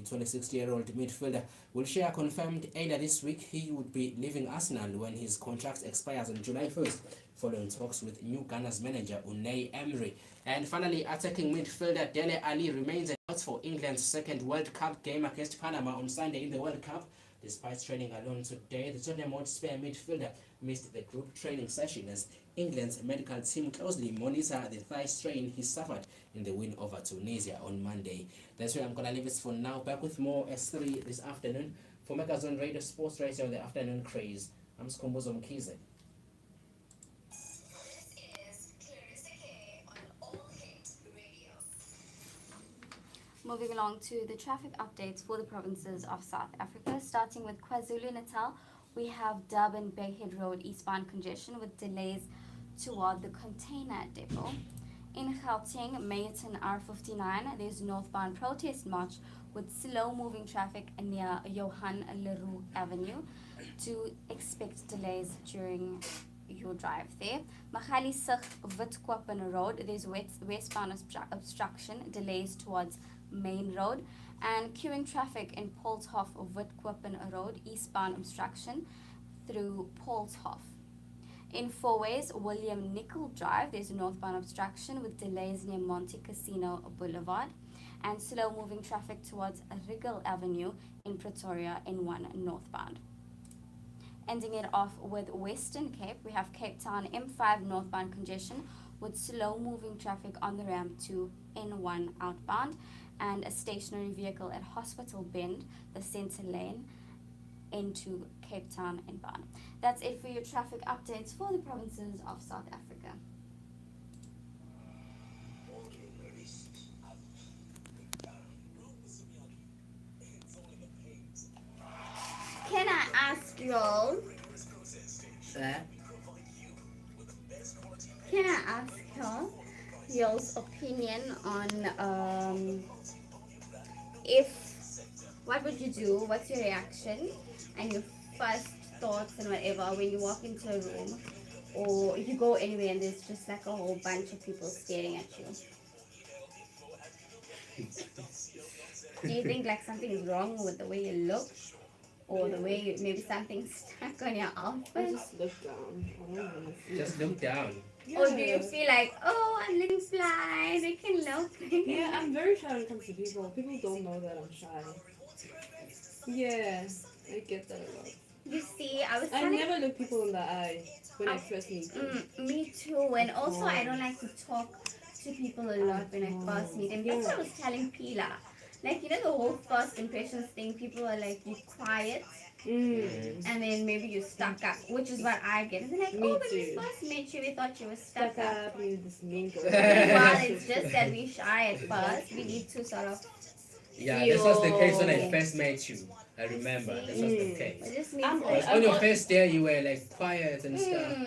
26-year-old midfielder Wilshere confirmed earlier this week he would be leaving Arsenal when his contract expires on July 1st, following talks with new Ghana's manager Unai Emery. And finally, attacking midfielder Dele Alli remains out for England's second World Cup game against Panama on Sunday in the World Cup. Despite training alone today, the Tottenham Hotspur midfielder missed the group training session as England's medical team closely monitor the thigh strain he suffered in the win over Tunisia on Monday. That's where I'm going to leave it for now. Back with more S3 this afternoon for Megazone Radio Sports Radio on the Afternoon Craze. I'm Skombozo Mkize. This is Clarissa on All Hit Radio. Moving along to the traffic updates for the provinces of South Africa, starting with KwaZulu-Natal, we have Durban-Bayhead Road eastbound congestion with delays toward the container depot. In Gauteng, Meyerton R59, there's northbound protest march with slow-moving traffic near Johan Leroux Avenue. To expect delays during your drive there. Magaliesig Witkoppen Road, there's westbound obstruction, delays towards Main Road, and queuing traffic in Paulshof Witkoppen Road, eastbound obstruction through Paulshof. In Fourways, William Nicol Drive, there's a northbound obstruction with delays near Monte Casino Boulevard, and slow-moving traffic towards Rigel Avenue in Pretoria N1 northbound. Ending it off with Western Cape, we have Cape Town M5 northbound congestion with slow-moving traffic on the ramp to N1 outbound, and a stationary vehicle at Hospital Bend, the center lane, into Cape Town inbound. That's it for your traffic updates for the provinces of South Africa. Can I ask y'all? Can I ask y'all's opinion on what would you do? What's your reaction and your first thoughts and whatever when you walk into a room or you go anywhere and there's just like a whole bunch of people staring at you? Do you think like something is wrong with the way you look? Or the way maybe something's stuck on your outfit? I just look down. Just look down. Yeah. Or do you feel like, oh, I'm looking fly, they can look? Yeah, I'm very shy when it comes to people. People don't know that I'm shy. Yeah, I get that a lot. You see, I never look people in the eye when I first meet them. Me too, and also I don't like to talk to people a lot when I first meet them. That's what I was telling Pila. Like, you know, the whole first impressions thing, people are like, you quiet, and then maybe you stuck up, which is what I get. And they're like, Me when too. we first met you, we thought you were stuck up. You this mean girl. Well, it's just that we shy at first. We need to sort of Yeah, this was the case when I first met you. I remember this was the case. it just I'm means On your first day, you were like quiet and stuff.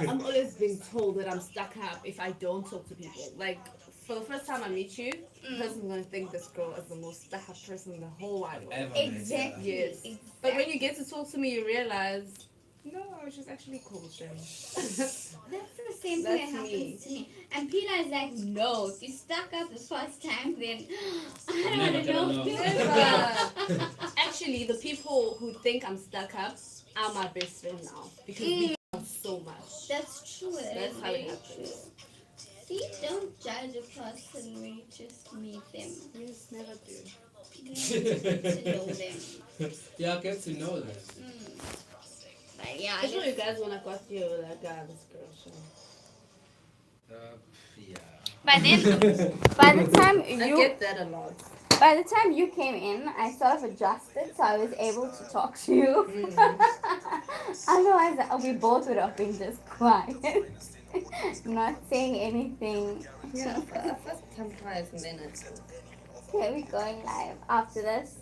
I'm always being told that I'm stuck up if I don't talk to people. Like, for the first time I meet you, the person's going to think this girl is the most stuck up person in the whole wide world. Ever. exactly. Yes. Exactly. But when you get to talk to me, you realize, no, she's actually cool then. That's the same thing That's that happens me. to me. And Pila is like, no, if you stuck up the first time, then I don't Never want to gonna know. know. Never. Actually, the people who think I'm stuck up are my best friend now because we talk so much. That's true. That's how very it happens. See, don't judge a person when you just meet them. You just never do. You need to get to know them. Yeah, get to know them. But yeah, I sure you guys when I got you like this girl. So. Yeah. but then by the time I get that a lot. by the time you came in, I sort of adjusted, so I was able to talk to you. Otherwise, we both would have been just quiet, not saying anything. Yeah, first time twice and then I talk. Okay, we're going live after this.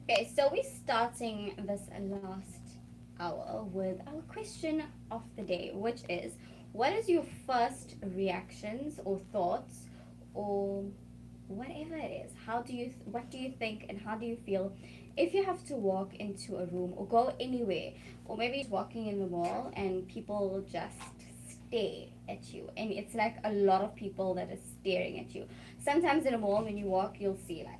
Okay, so we're starting this last hour with our question of the day, which is, what is your first reactions or thoughts or whatever it is? What do you think and how do you feel if you have to walk into a room or go anywhere, or maybe just walking in the mall and people just stare at you, and it's like a lot of people that are staring at you. Sometimes in a mall when you walk, you'll see like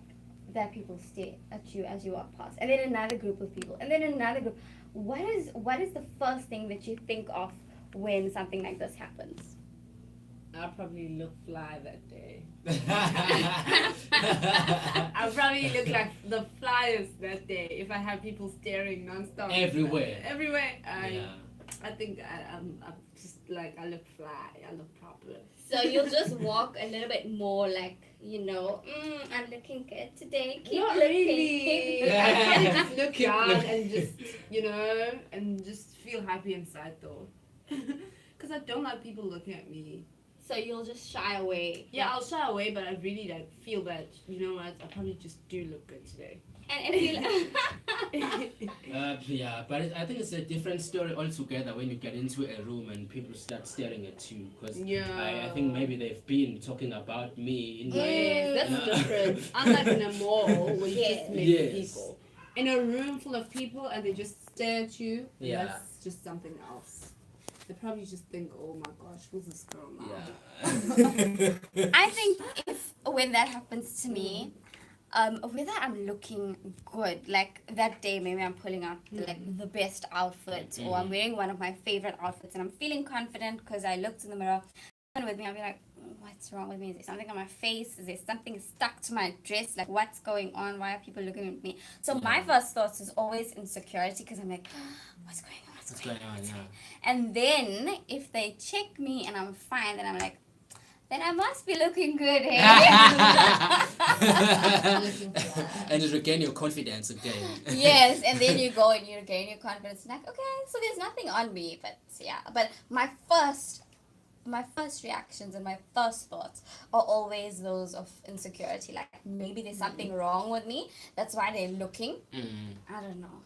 that people stare at you as you walk past, and then another group of people, and then another group. What is the first thing that you think of when something like this happens? I'll probably look fly that day. I'll probably look like the flyest that day if I have people staring nonstop. Everywhere. Everywhere. Yeah. I think I'm just like, I look fly. I look proper. So you'll just walk a little bit more like, I'm looking good today. Keep Not looking. really. Keep I looking. kind of just look young and just, and just feel happy inside though. Because I don't like people looking at me. So you'll just shy away. Yeah, I'll shy away, but I really like feel that, you know what, I probably just do look good today. And if you Yeah, but I think it's a different story altogether when you get into a room and people start staring at you. Because I think maybe they've been talking about me in my. Yes, that's different. Unlike in a mall where you just meet Yes. people. In a room full of people and they just stare at you, Yeah. that's just something else. They probably just think, oh my gosh, who's this girl now? Yeah. I think when that happens to me, whether I'm looking good, like that day maybe I'm pulling out the best outfit, or I'm wearing one of my favorite outfits and I'm feeling confident because I looked in the mirror. And with me, I'll be like, what's wrong with me? Is there something on my face? Is there something stuck to my dress? Like, what's going on? Why are people looking at me? So my first thoughts is always insecurity, because I'm like, what's going on? What's going on? Yeah. And then if they check me and I'm fine, then I'm like, then I must be looking good, hey? And you regain your confidence again. Yes, and then you go and you regain your confidence. Like, okay, so there's nothing on me, but yeah. But my first reactions and my first thoughts are always those of insecurity. Like, maybe there's something wrong with me. That's why they're looking. I don't know.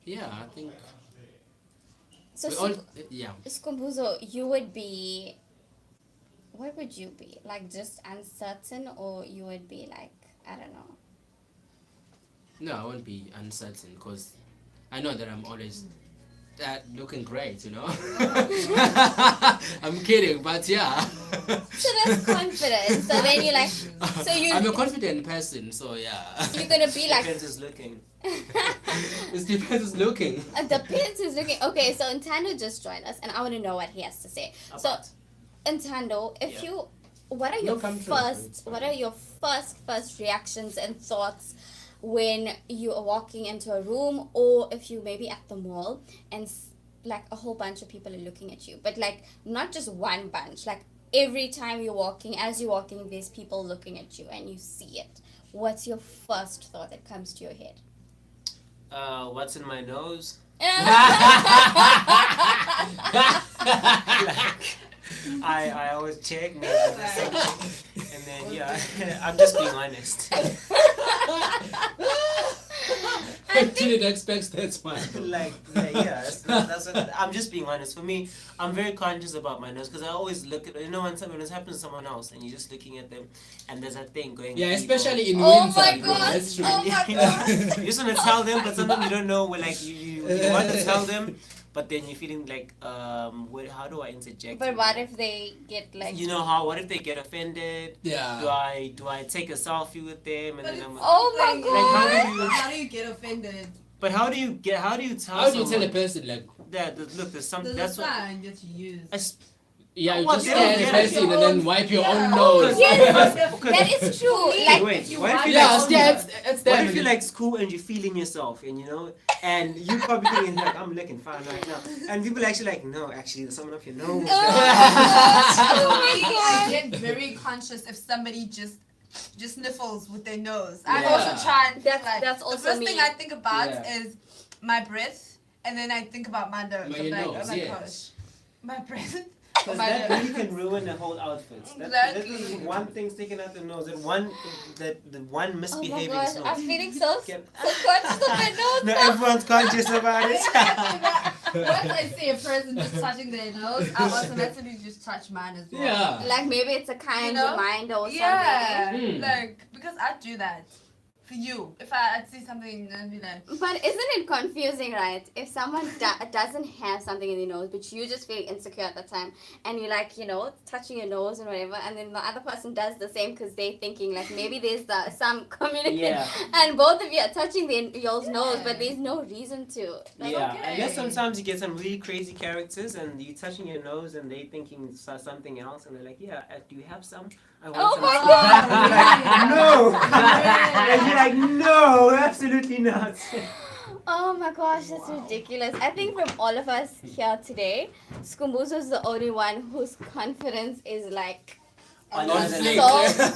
Yeah, I think. So, we all, yeah. Skumbuzo, you would be. What would you be? Like, just uncertain, or you would be like, I don't know. No, I won't be uncertain because I know that I'm always looking great, you know. I'm kidding, but yeah. So that's confidence. So then you're like, so you. I'm a confident person, so yeah. You're gonna be like. Depends who's looking. It depends who's looking. Depends who's looking. Okay, so Ntando just joined us, and I want to know what he has to say. So, Ntando, if you, what are your first reactions and thoughts when you are walking into a room, or if you maybe at the mall and like a whole bunch of people are looking at you, but like not just one bunch, like every time you're walking, as you're walking, there's people looking at you and you see it. What's your first thought that comes to your head? What's in my nose? I always check, maybe and then yeah, I'm just being honest. I didn't expect that one. like yeah, that's what, I'm just being honest. For me, I'm very conscious about my nose because I always look at when it happens to someone else and you're just looking at them and there's a thing going. Yeah, deep especially in Oh winter. my bro, God. that's true. Oh my God. You just want to tell them, but sometimes you don't know. Like you want to tell them, but then you're feeling like, how do I interject? But what if they get like? You know how? What if they get offended? Yeah. Do I take a selfie with them and then I'm? Oh my Like, God. How do you get offended? But how do you tell? How do you someone tell a person like? that look? There's something. There's That's a what. sign that you use. Yeah, you What, just they stare don't at a get it. person and then wipe your own Oh, nose. Yes, because- that is true. Like, Wait, what if you Yeah, like? yeah, it's What if you like school and you're feeling yourself and and you probably thinking like I'm looking fine right now, and people actually like no, actually there's someone up your nose. I get very conscious if somebody just sniffles with their nose. I Yeah. also try and That's- like, that's the also first me. thing I think about Yeah. is my breath, and then I think about my nose. My I'm like, nose, oh my yes. gosh, my breath. Because my that nose. really can ruin the whole outfit. That Exactly. is one thing sticking out the nose. That the one Oh my misbehaving gosh, nose. I'm feeling so Can- conscious of my nose. No, everyone's conscious about it. Once I see a person just touching their nose, I automatically just touch mine as well. Yeah. Like maybe it's a kind You know? reminder or something. Yeah, Mm. like because I do that for you. If I'd see something and be like, But isn't it confusing, right? If someone doesn't have something in their nose, but you just feel insecure at the time, and you're like, touching your nose and whatever, and then the other person does the same because they're thinking like maybe there's some communication, Yeah. and both of you are touching your nose, Yeah. but there's no reason to. Like, Yeah, okay. and then sometimes you get some really crazy characters, and you touching your nose, and they thinking something else, and they're like, "Yeah, do you have some? I want Oh some." my God. No, and you're like, "No, absolutely not." Oh my gosh, that's ridiculous. I think from all of us here today, Skumbuzo's the only one whose confidence is like On On the fleek. next- So-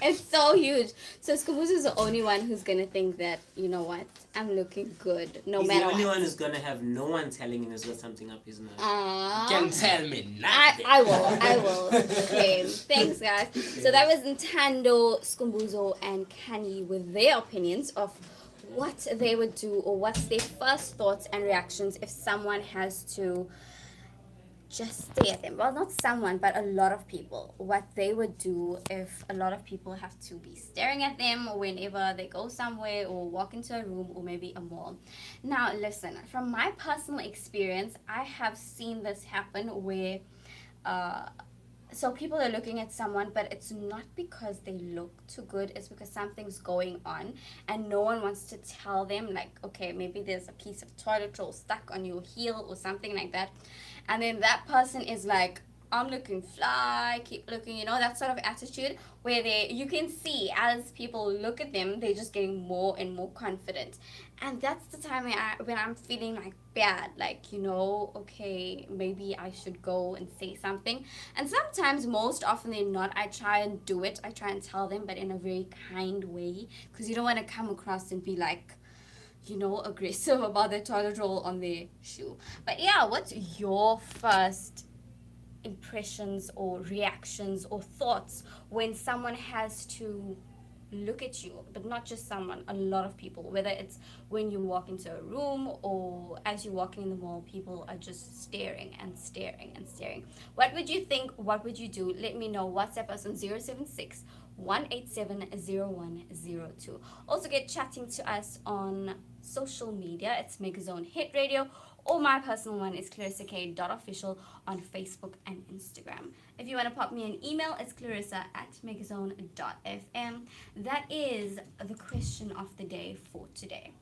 it's so huge. So Skumbuzo's the only one who's gonna think that, you know what, I'm looking good no He's matter the only what. one who's gonna have no one telling him he's got something up his nose. Can tell me nothing. I will. Okay, thanks guys. So that was Ntando, Skumbuzo, and Kani with their opinions of what they would do or what's their first thoughts and reactions if someone has to just stare at them. Well, not someone, but a lot of people. What they would do if a lot of people have to be staring at them whenever they go somewhere or walk into a room or maybe a mall. Now, listen, from my personal experience, I have seen this happen where so people are looking at someone, but it's not because they look too good, it's because something's going on and no one wants to tell them, like, okay, maybe there's a piece of toilet roll stuck on your heel or something like that, and then that person is like, I'm looking fly, keep looking, that sort of attitude where you can see as people look at them, they're just getting more and more confident. And that's the time when I'm feeling like bad, like, okay, maybe I should go and say something. And sometimes, most often than not, I try and do it. I try and tell them, but in a very kind way, because you don't want to come across and be like, aggressive about their toilet roll on their shoe. But yeah, what's your first impressions or reactions or thoughts when someone has to look at you? But not just someone, a lot of people, whether it's when you walk into a room or as you're walking in the mall, people are just staring and staring and staring. What would you think? What would you do? Let me know. WhatsApp us on 076 187 0102. Also get chatting to us on social media. It's Megazone Hit Radio, or my personal one is clarissak.official on Facebook and Instagram. If you want to pop me an email, it's clarissa@megazone.fm. That is the question of the day for today.